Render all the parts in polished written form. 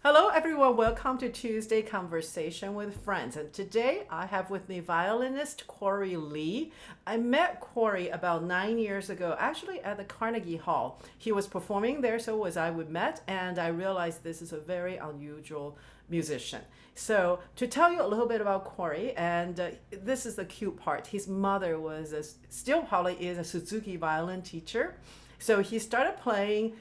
Hello, everyone. Welcome to Tuesday Conversation with Friends. And today I have with me violinist Cory Lee. I met Cory about 9 years ago, actually at the Carnegie Hall. He was performing there, so was I. We met, and I realized this is a very unusual musician. So, to tell you a little bit about Cory, and this is the cute part. His mother was still probably is a Suzuki violin teacher. So he started playing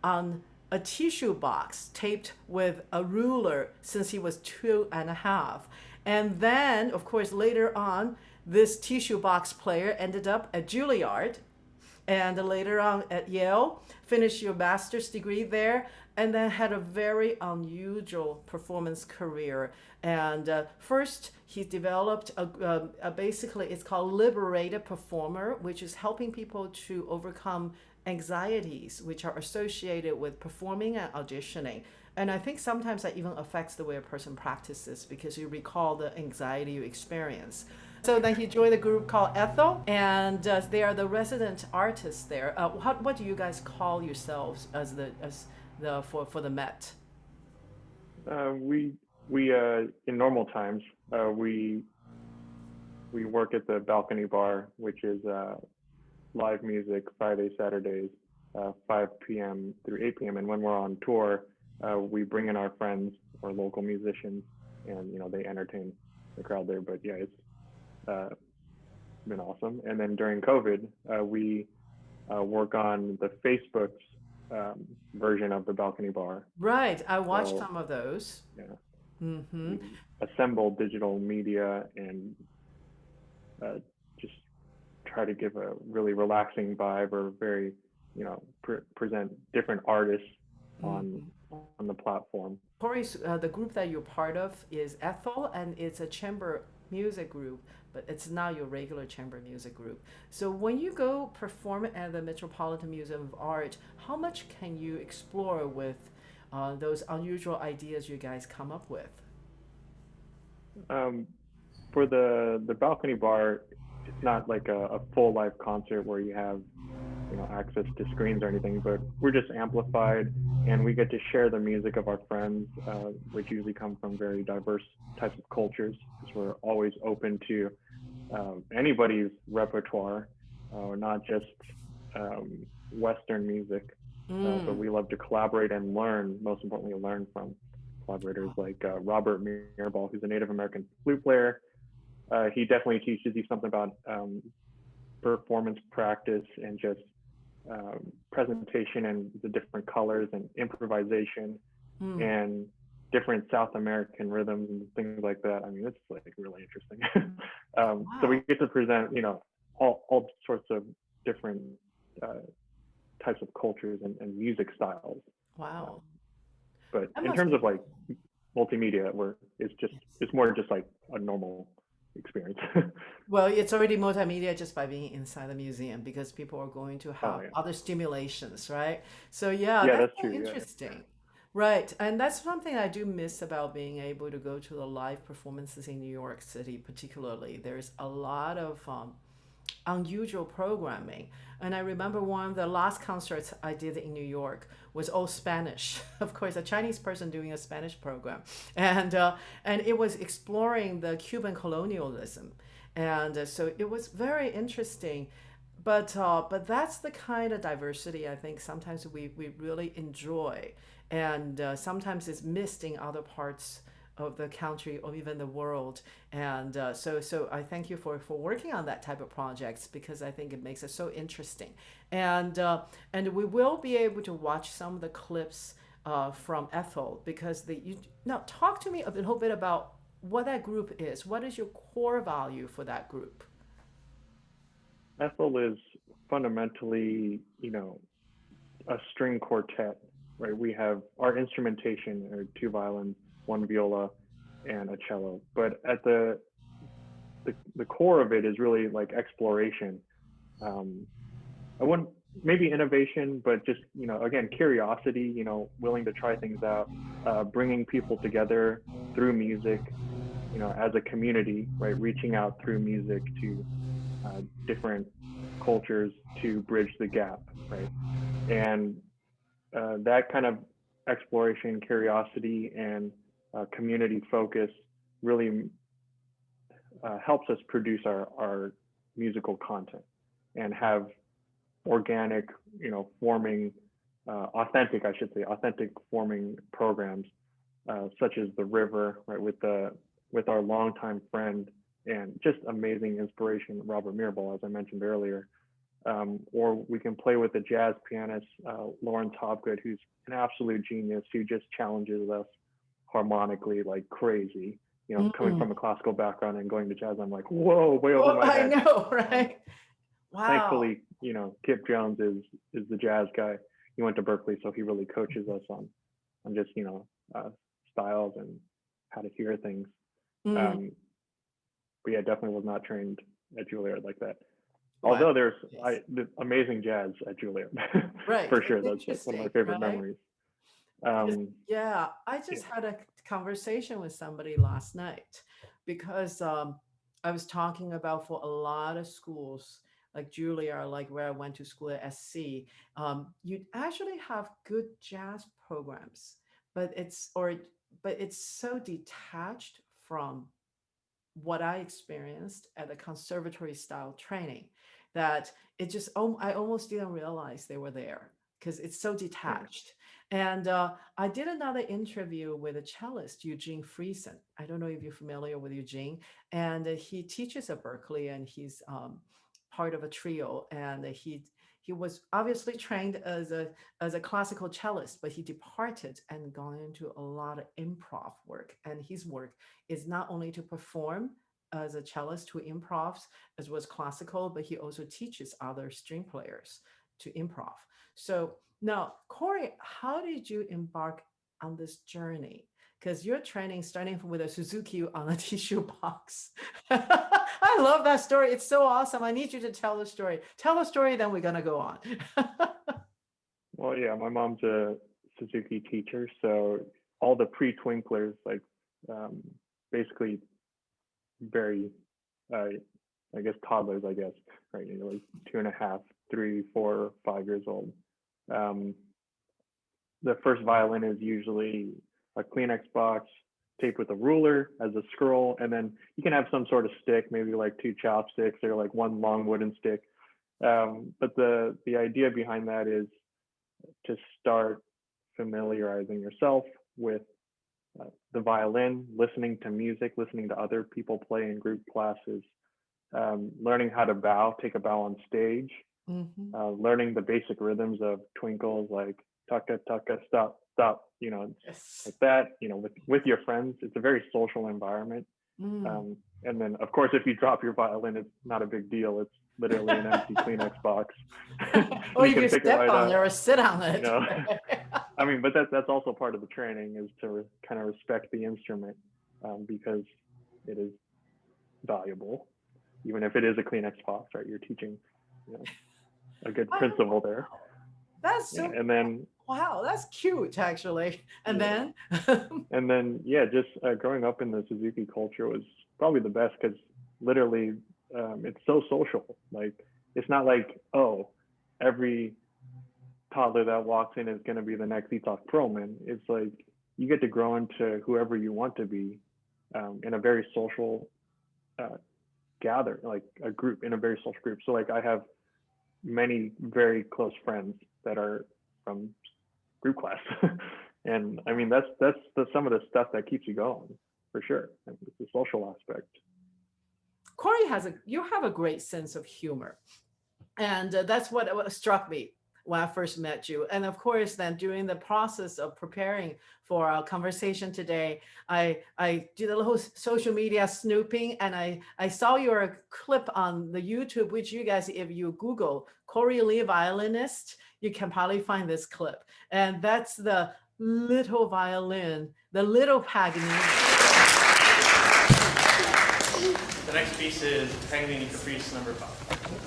on a tissue box taped with a ruler since he was 2.5. And then, of course, later on, this tissue box player ended up at Juilliard and later on at Yale, finished your master's degree there, and then had a very unusual performance career. And first, he developed basically it's called Liberated Performer, which is helping people to overcome anxieties which are associated with performing and auditioning. And I think sometimes that even affects the way a person practices because you recall the anxiety you experience. So then he joined a group called ETHEL, and they are the resident artists there. What do you guys call yourselves for the Met? We in normal times we work at the Balcony Bar, which is live music Fridays, Saturdays, 5 p.m. through 8 p.m. And when we're on tour, we bring in our friends or local musicians, and they entertain the crowd there. But yeah, it's been awesome. And then during COVID, we work on the Facebook's version of the Balcony Bar. Right, I watched So some of those. yeah, Hmm. we assemble digital media and just try to give a really relaxing vibe or very, present different artists on Hmm. on the platform. Corey's, the group that you're part of is Ethel, and it's a chamber music group, but it's not your regular chamber music group. So when you go perform at the Metropolitan Museum of Art, how much can you explore with those unusual ideas you guys come up with? Um, for the balcony bar, it's not like a full live concert where you have access to screens or anything, but we're just amplified and we get to share the music of our friends, which usually come from very diverse types of cultures, because we're always open to anybody's repertoire, not just Western music, but Mm. we love to collaborate and learn, most importantly, learn from collaborators like Robert Mirabal, who's a Native American flute player. He definitely teaches you something about performance practice and just presentation and the different colors and improvisation Mm. and different South American rhythms and things like that. I mean, it's like really interesting. So we Wow. get to present, all sorts of different uh, types of cultures and music styles. Um, Wow. but That in must terms be. of like multimedia, where Yes. it's more just like a normal experience. Well, it's already multimedia just by being inside the museum because people are going to Oh have yeah, other stimulations, right? So yeah, yeah, that's that's so true. Yeah, interesting. Right. And that's something I do miss about being able to go to the live performances in New York City, particularly. There's a lot of unusual programming. And I remember one of the last concerts I did in New York was all Spanish. Of course, a Chinese person doing a Spanish program, and it was exploring the Cuban colonialism, and so it was very interesting. But that's the kind of diversity I think sometimes we really enjoy, and sometimes it's missed in other parts of the country or even the world. And so I thank you for working on that type of projects because I think it makes it so interesting. And we will be able to watch some of the clips from Ethel because now talk to me a little bit about what that group is. What is your core value for that group? ETHEL is fundamentally, a string quartet, right? We have our instrumentation are two violins, one viola, and a cello. But at the core of it is really like exploration. Um, I wouldn't maybe innovation, but just again curiosity. Willing to try things out, bringing people together through music. As a community, right? Reaching out through music to different cultures to bridge the gap, right? And that kind of exploration, curiosity, and community focus really helps us produce our musical content and have organic, forming, authentic, I should say, authentic forming programs, such as The River, right, with our longtime friend and just amazing inspiration, Robert Mirabal, as I mentioned earlier. Or we can play with the jazz pianist, Lawrence Hopgood, who's an absolute genius who just challenges us harmonically like crazy. Coming from a classical background and going to jazz, I'm like, whoa, way over my head. I know, right? Wow. Thankfully, Kip Jones is the jazz guy. He went to Berkeley, so he really coaches us on just, styles and how to hear things. But yeah, definitely was not trained at Juilliard like that. Although there's amazing jazz at Juilliard, right? For sure. That's one of my favorite memories. Yeah, I just had a conversation with somebody last night because I was talking about for a lot of schools like Juilliard, like where I went to school at SC, you actually have good jazz programs, but it's so detached from what I experienced at the conservatory style training that it just, I almost didn't realize they were there because it's so detached. And I did another interview with a cellist, Eugene Friesen. I don't know if you're familiar with Eugene. And he teaches at Berkeley and he's part of a trio. And he was obviously trained as a classical cellist, but he departed and gone into a lot of improv work. And his work is not only to perform as a cellist who improvs as well as classical, but he also teaches other string players to improv. So now, Cory, how did you embark on this journey? Because your training starting with a Suzuki on a tissue box. I love that story. It's so awesome. I need you to tell the story. Tell the story, then we're going to go on. Well, yeah, my mom's a Suzuki teacher. So all the pre-twinklers, like basically very, I guess, toddlers, I guess, right? Like 2.5, 3, 4, 5 years old. The first violin is usually a Kleenex box taped with a ruler as a scroll, and then you can have some sort of stick, maybe like 2 chopsticks or like one long wooden stick. But the idea behind that is to start familiarizing yourself with the violin, listening to music, listening to other people play in group classes, learning how to bow, take a bow on stage, learning the basic rhythms of twinkles like tucka, tucka, stop, stop, like that, with your friends. It's a very social environment. And then, of course, if you drop your violin, it's not a big deal. It's literally an empty Kleenex box. Or you can step on it or sit on it. I mean, but that's also part of the training, is to kind of respect the instrument because it is valuable, even if it is a Kleenex box, right? You're teaching a good principle there. That's so, and then, wow, that's cute, actually. And then? And then, just growing up in the Suzuki culture was probably the best because literally it's so social. Like, it's not like, oh, every toddler that walks in is going to be the next Ethos Perlman. It's like you get to grow into whoever you want to be in a very social gather, like a group, in a very social group. So like I have many very close friends that are from group class. And I mean, that's some of the stuff that keeps you going, for sure. It's the social aspect. Cory, you have a great sense of humor. And that's what struck me when I first met you. And of course, then during the process of preparing for our conversation today, I did a little social media snooping, and I saw your clip on the YouTube, which you guys, if you Google Cory Lee Violinist, you can probably find this clip. And that's the little violin, the little Paganini. The next piece is Paganini Caprice No. 5.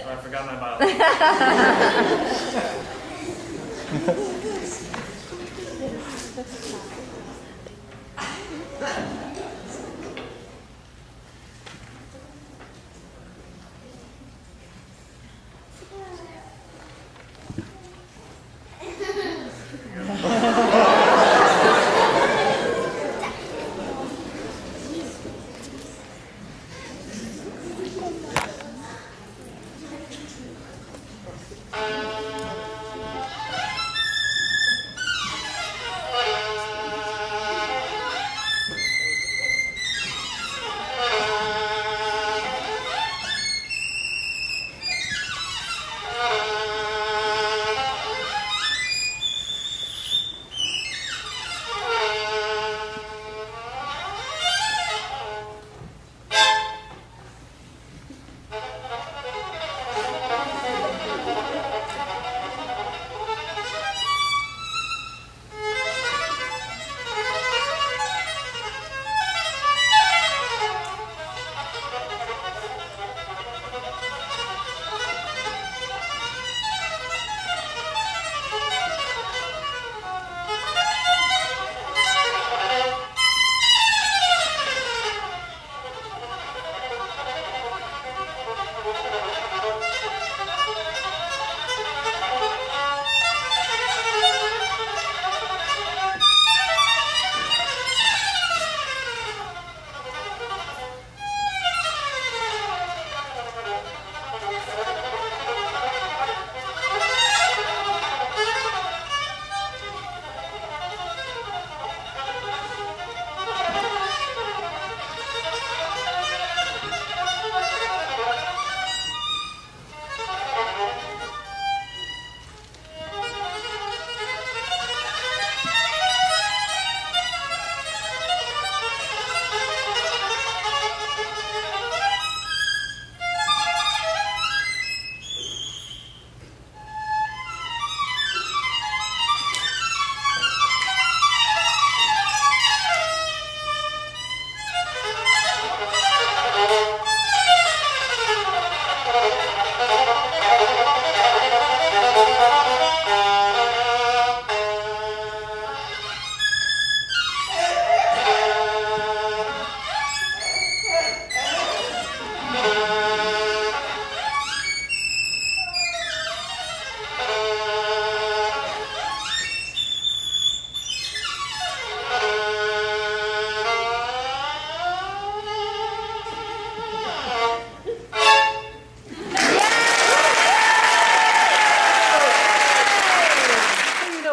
Oh, I forgot my violin.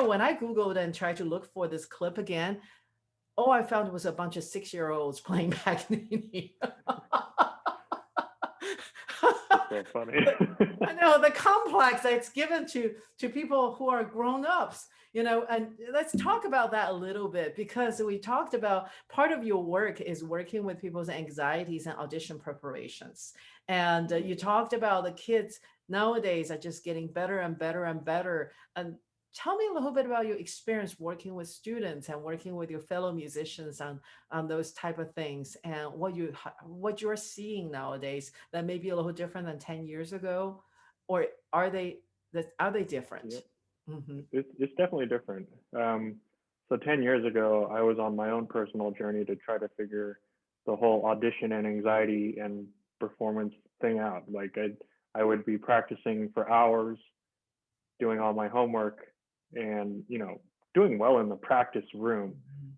When I Googled and tried to look for this clip again, all I found was a bunch of 6-year-olds playing Paganini. So funny. I know the complex that's given to people who are grown-ups, and let's talk about that a little bit, because we talked about part of your work is working with people's anxieties and audition preparations. And you talked about the kids nowadays are just getting better and better and better. And tell me a little bit about your experience working with students and working with your fellow musicians on those type of things, and what you're seeing nowadays that may be a little different than 10 years ago, or are they different? Yep. Hmm. It's definitely different. So 10 years ago, I was on my own personal journey to try to figure the whole audition and anxiety and performance thing out. Like I would be practicing for hours, doing all my homework, and doing well in the practice room.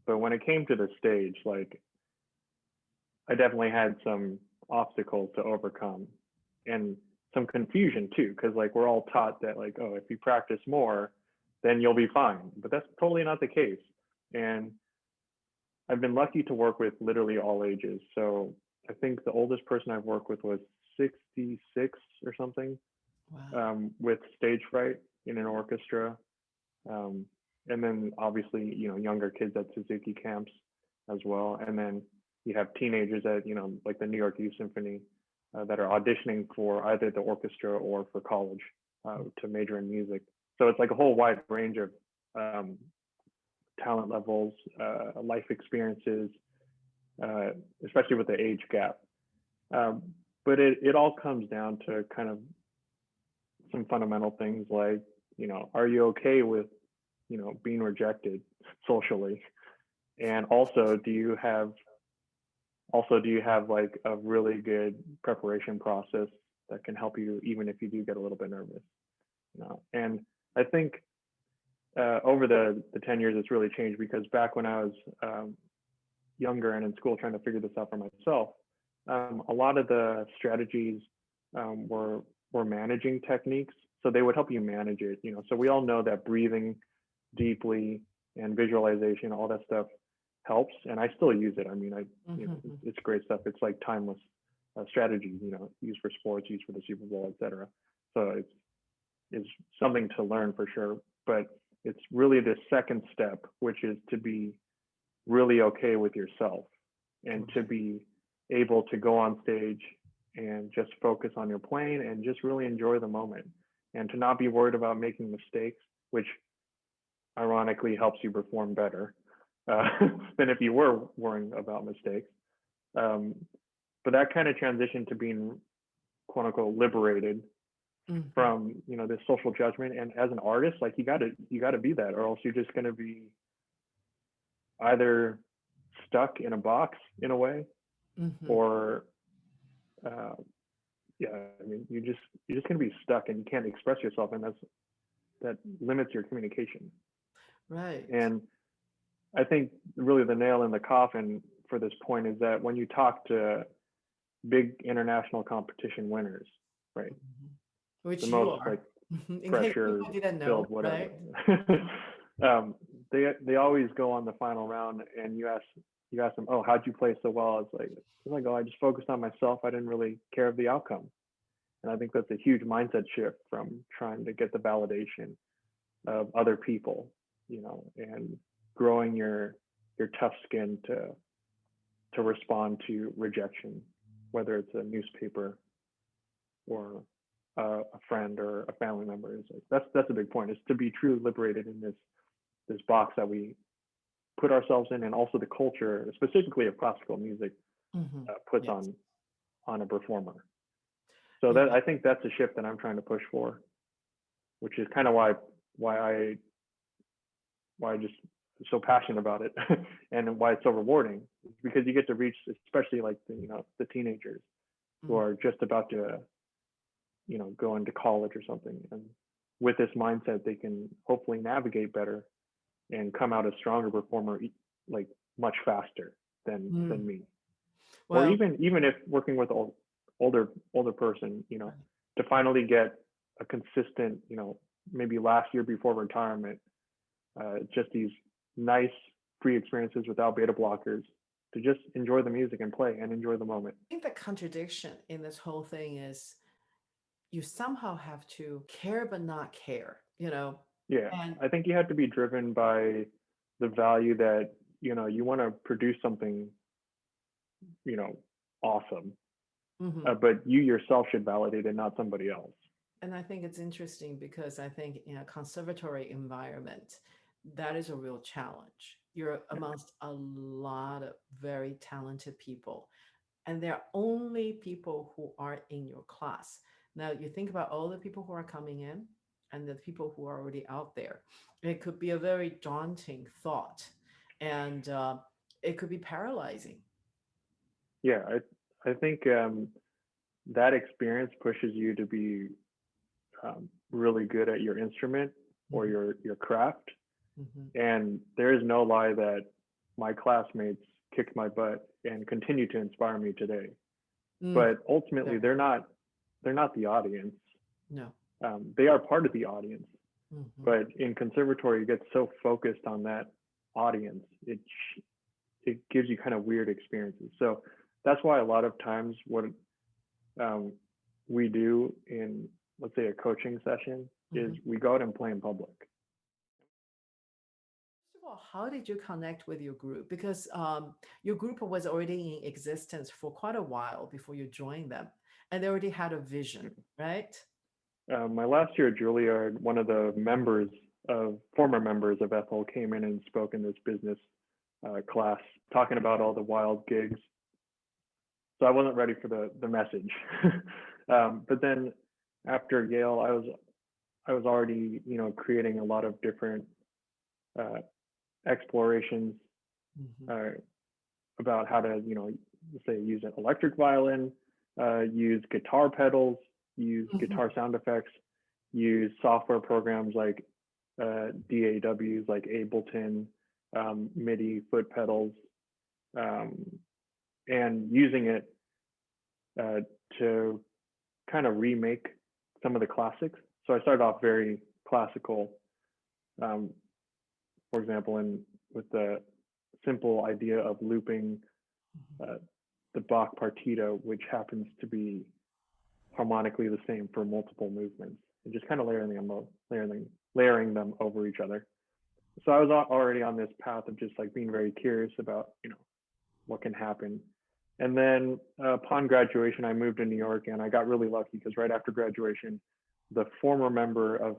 But when it came to the stage, like I definitely had some obstacles to overcome and some confusion too, because like we're all taught that like, oh, if you practice more, then you'll be fine. But that's totally not the case. And I've been lucky to work with literally all ages. So I think the oldest person I've worked with was 66 or something, Wow. with stage fright in an orchestra. And then obviously, younger kids at Suzuki camps as well. And then you have teenagers at, like the New York Youth Symphony, that are auditioning for either the orchestra or for college, to major in music. So it's like a whole wide range of talent levels, life experiences, especially with the age gap. But it all comes down to kind of some fundamental things like, are you okay with, being rejected socially? And also, do you have like a really good preparation process that can help you even if you do get a little bit nervous? And I think over the 10 years, it's really changed, because back when I was younger and in school trying to figure this out for myself, a lot of the strategies were managing techniques. so they would help you manage it, so we all know that breathing deeply and visualization, all that stuff helps, and I still use it. I mean, it's great stuff. It's like timeless strategies, used for sports, used for the Super Bowl, etc. So it's something to learn for sure, but it's really the second step, which is to be really okay with yourself and to be able to go on stage and just focus on your playing and just really enjoy the moment, and to not be worried about making mistakes, which ironically helps you perform better than if you were worrying about mistakes. But that kind of transition to being quote unquote liberated from this social judgment, and as an artist, like you gotta be that, or else you're just gonna be either stuck in a box in a way, or I mean, you're just gonna be stuck and you can't express yourself, and that limits your communication. Right. And I think really the nail in the coffin for this point is that when you talk to big international competition winners, right? Which the you most are. like In pressure case people didn't know, filled whatever. right? They always go on the final round, and you ask them, oh, how'd you play so well? It's like, oh, I just focused on myself. I didn't really care of the outcome. And I think that's a huge mindset shift from trying to get the validation of other people, and growing your tough skin to respond to rejection, whether it's a newspaper or a friend or a family member. Is like, that's a big point, is to be truly liberated in this box that we put ourselves in, and also the culture, specifically of classical music, puts on a performer. So that I think that's a shift that I'm trying to push for, which is kind of why I just so passionate about it and why it's so rewarding, because you get to reach, especially like the teenagers who are just about to go into college or something, and with this mindset they can hopefully navigate better and come out a stronger performer, like much faster than me. Well, or even if working with an older person, to finally get a consistent, maybe last year before retirement, just these nice free experiences without beta blockers, to just enjoy the music and play and enjoy the moment. I think the contradiction in this whole thing is you somehow have to care but not care, Yeah, and I think you have to be driven by the value that you want to produce something awesome, but you yourself should validate it, not somebody else. And I think it's interesting because I think in a conservatory environment, that is a real challenge. You're amongst a lot of very talented people, and they're only people who are in your class. Now, you think about all the people who are coming in and the people who are already out there. It could be a very daunting thought, and it could be paralyzing. Yeah, I think that experience pushes you to be really good at your instrument or your craft. And there is no lie that my classmates kicked my butt and continue to inspire me today. But ultimately, they're not the audience. No. They are part of the audience. But in conservatory, you get so focused on that audience, it gives you kind of weird experiences. So that's why a lot of times what we do in, let's say, a coaching session is we go out and play in public. First of all, how did you connect with your group? Because your group was already in existence for quite a while before you joined them, and they already had a vision, right? My last year at Juilliard, one of the former members of ETHEL came in and spoke in this business class, talking about all the wild gigs. So I wasn't ready for the message. But then after Yale, I was already, creating a lot of different explorations about how to, say, use an electric violin, use guitar pedals, use guitar sound effects, use software programs like DAWs, like Ableton, MIDI foot pedals, and using it to kind of remake some of the classics. So I started off very classical, um, for example, in with the simple idea of looping uh, the Bach partita, which happens to be harmonically the same for multiple movements, and just kind of layering them over each other. So I was already on this path of just like being very curious about, what can happen. And then upon graduation, I moved to New York, and I got really lucky because right after graduation, the former member of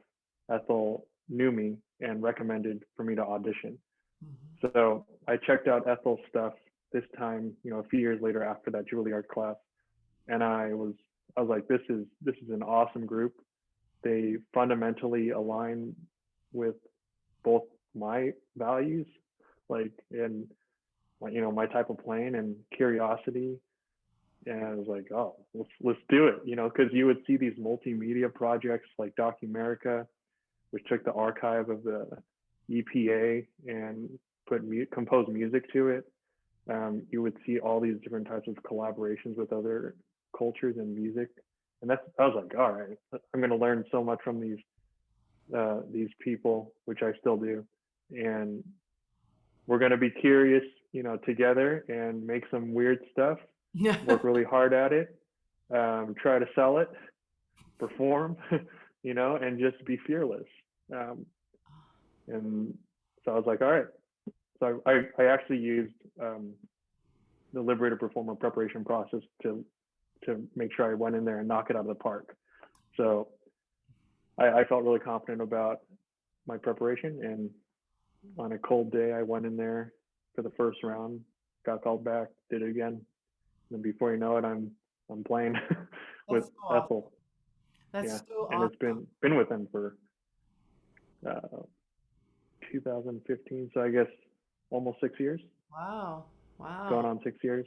ETHEL knew me and recommended for me to audition. Mm-hmm. So I checked out ETHEL stuff this time, a few years later after that Juilliard class, and I was like, this is an awesome group. They fundamentally align with both my values, like in my type of playing and curiosity. And I was like, oh, let's do it, because you would see these multimedia projects like Documerica, which took the archive of the EPA and compose music to it. You would see all these different types of collaborations with other cultures and music, and I was like, all right, I'm going to learn so much from these people, which I still do, and we're going to be curious, together and make some weird stuff, Yeah. work really hard at it, try to sell it, perform, and just be fearless. Um, and so I was like, all right. So I actually used the Liberated Performer preparation process to make sure I went in there and knock it out of the park. So I felt really confident about my preparation, and on a cold day, I went in there for the first round, got called back, did it again, and before you know it, I'm playing with That's so awesome. ETHEL. That's Yeah, so and it's awesome. been with them for uh, 2015, so I guess almost 6 years, Wow. going Wow. on 6 years,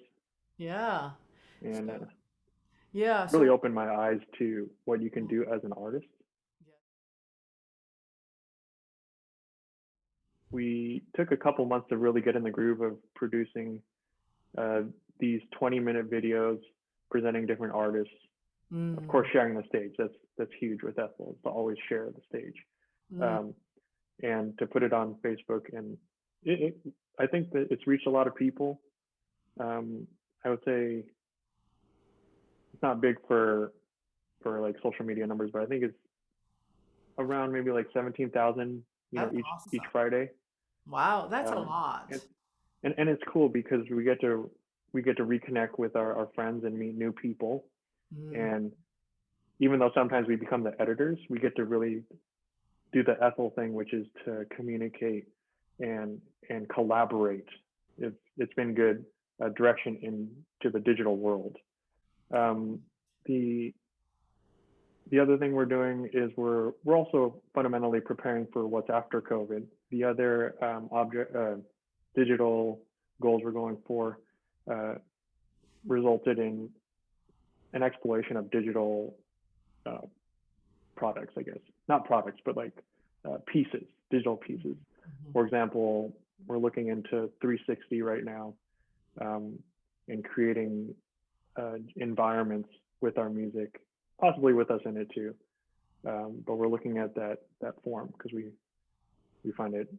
Yeah. and So yeah. really So opened my eyes to what you can do as an artist. yeah. We took a couple months to really get in the groove of producing uh, these 20-minute videos presenting different artists. Of course, Mm, sharing the stage. That's huge with ETHEL, is to always share the stage, mm, um, and to put it on Facebook. And I think that it's reached a lot of people. I would say it's not big for like social media numbers, but I think it's around maybe like 17,000, that's each awesome. Friday. Wow, that's a Um, lot. and, and it's cool because we get to reconnect with our friends and meet new people. Mm, And even though sometimes we become the editors, we get to really do the ETHEL thing, which is to communicate and collaborate. It's been good direction into the digital world. Um, the the other thing we're doing is we're also fundamentally preparing for what's after COVID. The other digital goals we're going for uh, resulted in an exploration of digital uh, products, I guess. Not products, but like pieces, digital pieces. mhm. For example, we're looking into 360 right now, and creating environments with our music, possibly with us in it too. But we're looking at that form because we find it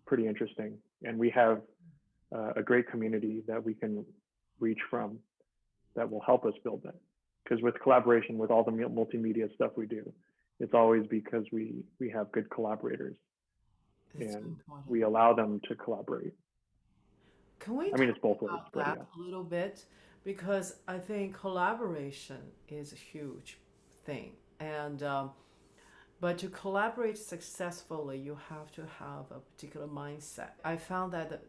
pretty interesting, and we have a great community that we can reach from that will help us build that. Because with collaboration, with all the multimedia stuff we do, it's always because we have good collaborators It's so and important. we allow them to collaborate. Can we I mean, talk it's both ways, about but that yeah. a little bit? Because I think collaboration is a huge thing. And but to collaborate successfully, you have to have a particular mindset. I found that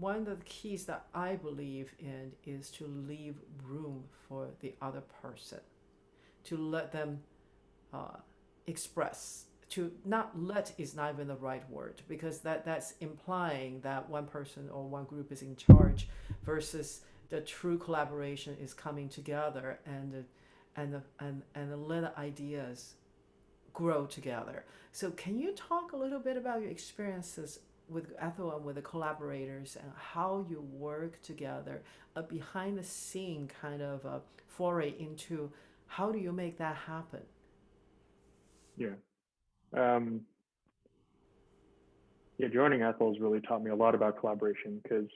one of the keys that I believe in is to leave room for the other person, to let them uh, express. To not let is not even the right word because that's implying that one person or one group is in charge versus the true collaboration is coming together and let ideas grow together. So can you talk a little bit about your experiences with ETHEL and with the collaborators and how you work together, a behind the scene kind of a foray into how do you make that happen? Yeah. Um, yeah, joining Ethel has really taught me a lot about collaboration because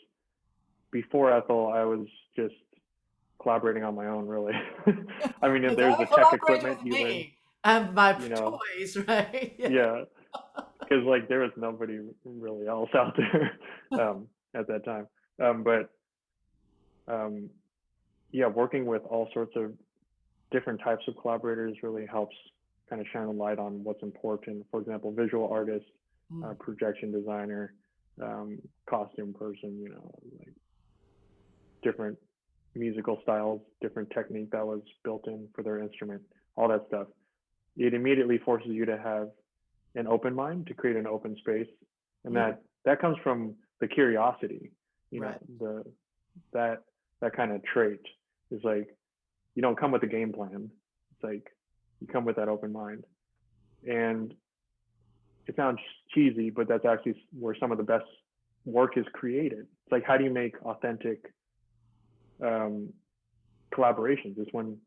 before Ethel, I was just collaborating on my own, really. I mean, if You there's gotta the tech collaborate equipment, with you learn, me and my you know, toys, right? Yeah. yeah, because like there was nobody really else out there at that time. But um, yeah, working with all sorts of different types of collaborators really helps kind of shine a light on what's important. For example, visual artist, Mm, projection designer, um, costume person, like different musical styles, different technique that was built in for their instrument, all that stuff. It immediately forces you to have an open mind to create an open space, and mm, that comes from the curiosity. right. The that that kind of trait is like you don't come with a game plan. It's like you come with that open mind, and it sounds cheesy, but that's actually where some of the best work is created. It's like how do you make authentic um, collaborations? Is when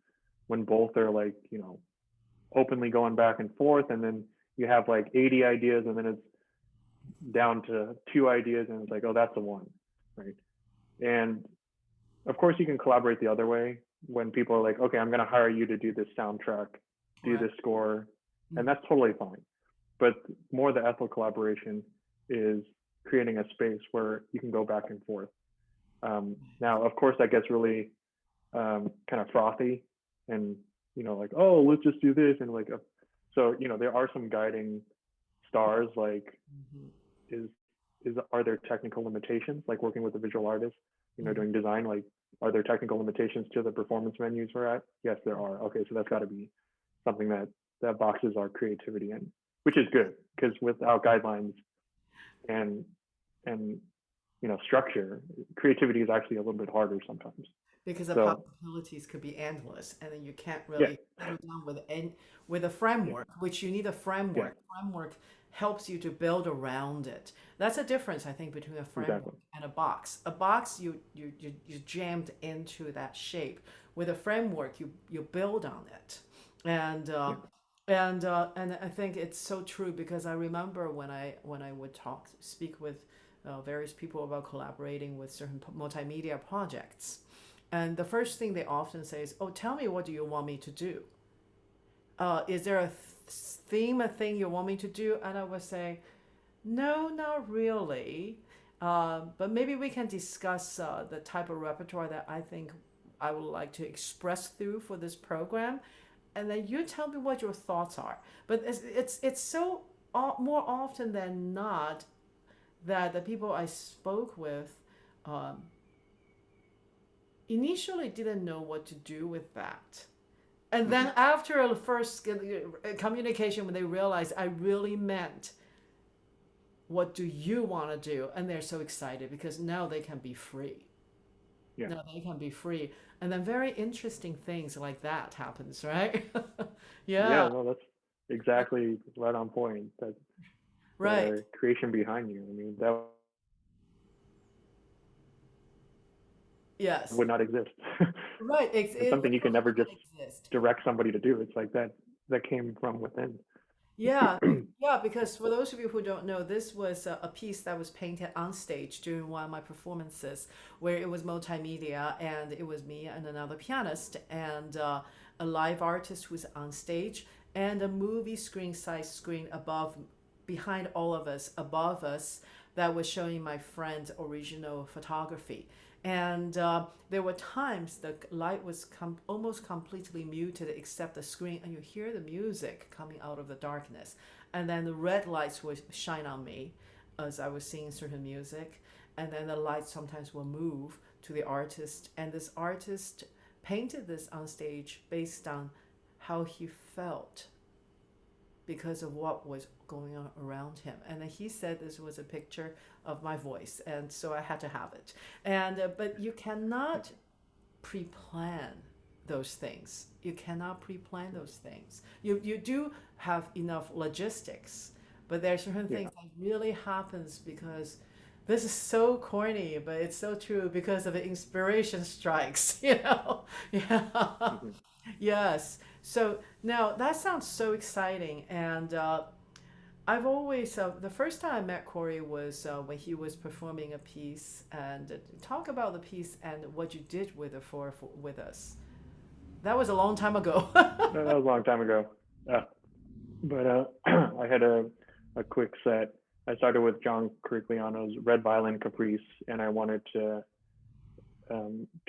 both are like openly going back and forth, and then you have like 80 ideas, and then it's down to two ideas, and it's like, oh, that's the one, right? And of course, you can collaborate the other way when people are like, okay, I'm going to hire you to do this soundtrack, do Right. this score, and Mm, that's totally fine. But more the ethical collaboration is creating a space where you can go back and forth. Now, of course, that gets really kind of frothy, and like, oh, let's just do this, and like, so there are some guiding stars, like mhm, is are there technical limitations, like working with a visual artist, mhm. doing design, like are there technical limitations to the performance menus we're at? Yes, there are. Okay, so that's got to be something that boxes our creativity in, which is good because without guidelines and and structure, creativity is actually a little bit harder sometimes. Because the So possibilities could be endless, and then you can't yeah, really settle down with a yeah, framework, which you need a yeah, framework. Framework helps you to build around it. That's a difference, I think, between a exactly. framework and a box. A box, you jammed into that shape. With a framework, you build on it, and Yeah, and I think it's so true because I remember when I would speak with various people about collaborating with certain multimedia projects. And the first thing they often say is, "Oh, tell me, what do you want me to do? Is there a theme, a thing you want me to do?" And I would say, "No, not really. But maybe we can discuss the type of repertoire that I think I would like to express through for this program, and then you tell me what your thoughts are." But it's so more often than not that the people I spoke with um, initially didn't know what to do with that. And hmm, then after the first communication, when they realize I really meant, what do you want to do? And they're so excited because now they can be free. yeah, Now they can be free. And then very interesting things like that happens, right? yeah. Yeah, No, that's exactly right on point. That right. the creation behind you. I mean, that Yes. would not exist. Right. It's It something you can literally never would just not exist. direct somebody to do. It's like that came from within. Yeah, yeah, because for those of you who don't know, this was a piece that was painted on stage during one of my performances, where it was multimedia and it was me and another pianist and a live artist who's on stage and a movie screen size screen above, behind all of us, above us, that was showing my friend's original photography. And there were times the light was almost completely muted except the screen, and you hear the music coming out of the darkness. And then the red lights would shine on me as I was singing certain music. And then the lights sometimes will move to the artist. And this artist painted this on stage based on how he felt because of what was going on around him. And then he said this was a picture of my voice, and so I had to have it. And but you cannot pre-plan those things. You cannot pre-plan those things. You do have enough logistics, but there are certain Yeah. things that really happens because this is so corny, but it's so true because of the inspiration strikes, you know? Yeah. Hmm. Yes. So now that sounds so exciting. And I've always, the first time I met Cory was when he was performing a piece. And talk about the piece and what you did with it with us. That was a long time ago. No, that was a long time ago. But I had a quick set. I started with John Corigliano's Red Violin Caprice, and I wanted to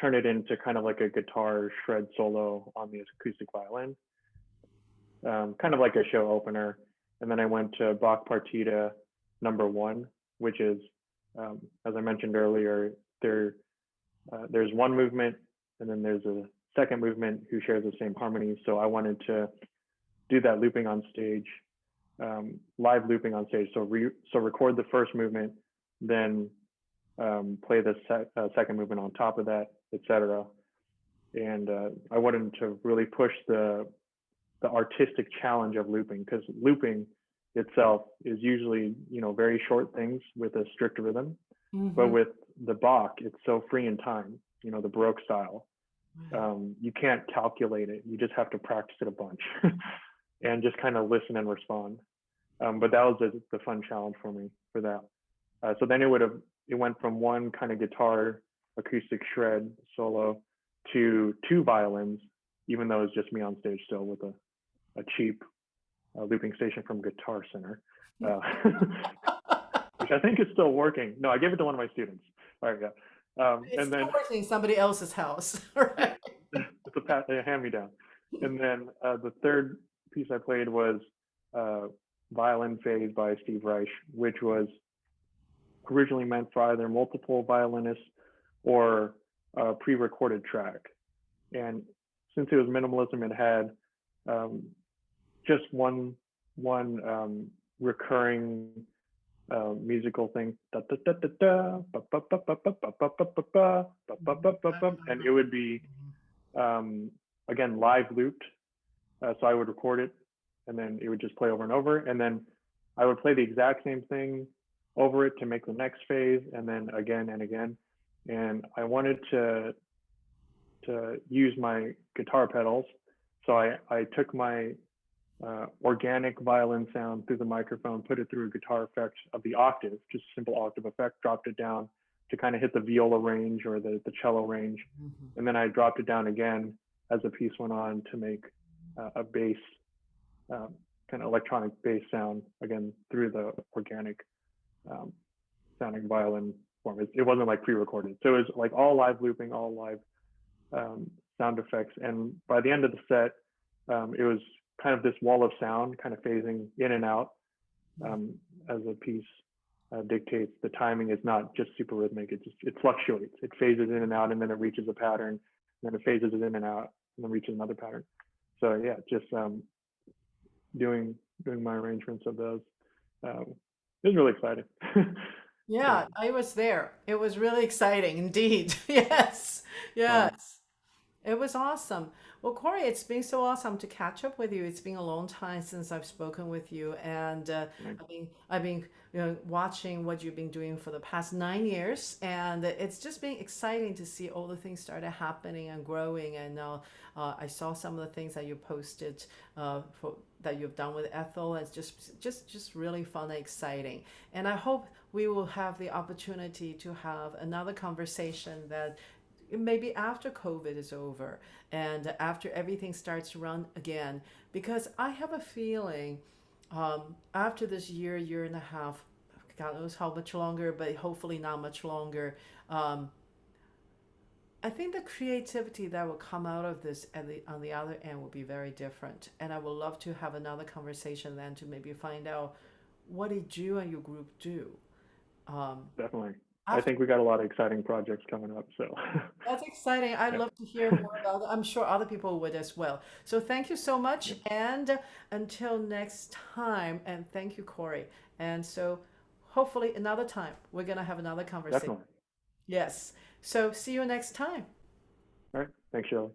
turn it into kind of like a guitar shred solo on the acoustic violin, kind of like a show opener. And then I went to Bach Partita #1, which is, as I mentioned earlier, there's one movement, and then there's a second movement who shares the same harmony. So I wanted to do that looping on stage, live looping on stage. So record the first movement, then play the second movement on top of that, etc. And I wanted to really push the artistic challenge of looping, because looping itself is usually, very short things with a strict rhythm. But with the Bach, it's so free in time, the Baroque style. You can't calculate it. You just have to practice it a bunch and just kind of listen and respond. But that was the fun challenge for me for that. So then it went from one kind of guitar acoustic shred solo to two violins, even though it's just me on stage still with a cheap looping station from Guitar Center, which I think is still working. No, I gave it to one of my students. All right, yeah. It's And still then working in somebody else's house, right? it's a hand-me-down. And then the third piece I played was Violin Phase by Steve Reich, which was originally meant for either multiple violinists or a pre-recorded track. And since it was minimalism, it had just one recurring musical thing, and it would be again live looped. So I would record it, and then it would just play over and over, and then I would play the exact same thing over it to make the next phase, and then again and again. And I wanted to use my guitar pedals, so I took my organic violin sound through the microphone, put it through a guitar effect of the octave, just a simple octave effect, dropped it down to kind of hit the viola range or the cello range. And then I dropped it down again as the piece went on to make a bass, kind of electronic bass sound, again, through the organic sounding violin form. It wasn't like pre-recorded. So it was like all live looping, all live sound effects. And by the end of the set, it was kind of this wall of sound kind of phasing in and out as a piece dictates. The timing is not just super rhythmic, it fluctuates. It phases in and out, and then it reaches a pattern, and then it phases in and out, and then reaches another pattern. So yeah, just doing my arrangements of those. It was really exciting. Yeah, I was there. It was really exciting indeed. Yes, yes. It was awesome. Well, Cory, it's been so awesome to catch up with you. It's been a long time since I've spoken with you, and I've been watching what you've been doing for the past 9 years, and it's just been exciting to see all the things started happening and growing. And I saw some of the things that you posted that you've done with ETHEL. It's just really fun and exciting. And I hope we will have the opportunity to have another conversation that maybe after COVID is over and after everything starts to run again, because I have a feeling after this year and a half, God knows how much longer, but hopefully not much longer. I think the creativity that will come out of this on the other end will be very different. And I would love to have another conversation then to maybe find out what did you and your group do. Definitely. I After think we got a lot of exciting projects coming up. So That's exciting. I'd yeah, love to hear more about it. I'm sure other people would as well. So thank you so much. yeah, And until next time, and thank you, Cory. And so hopefully another time we're going to have another conversation. definitely. Yes. So see you next time. All right. Thanks, Shirley.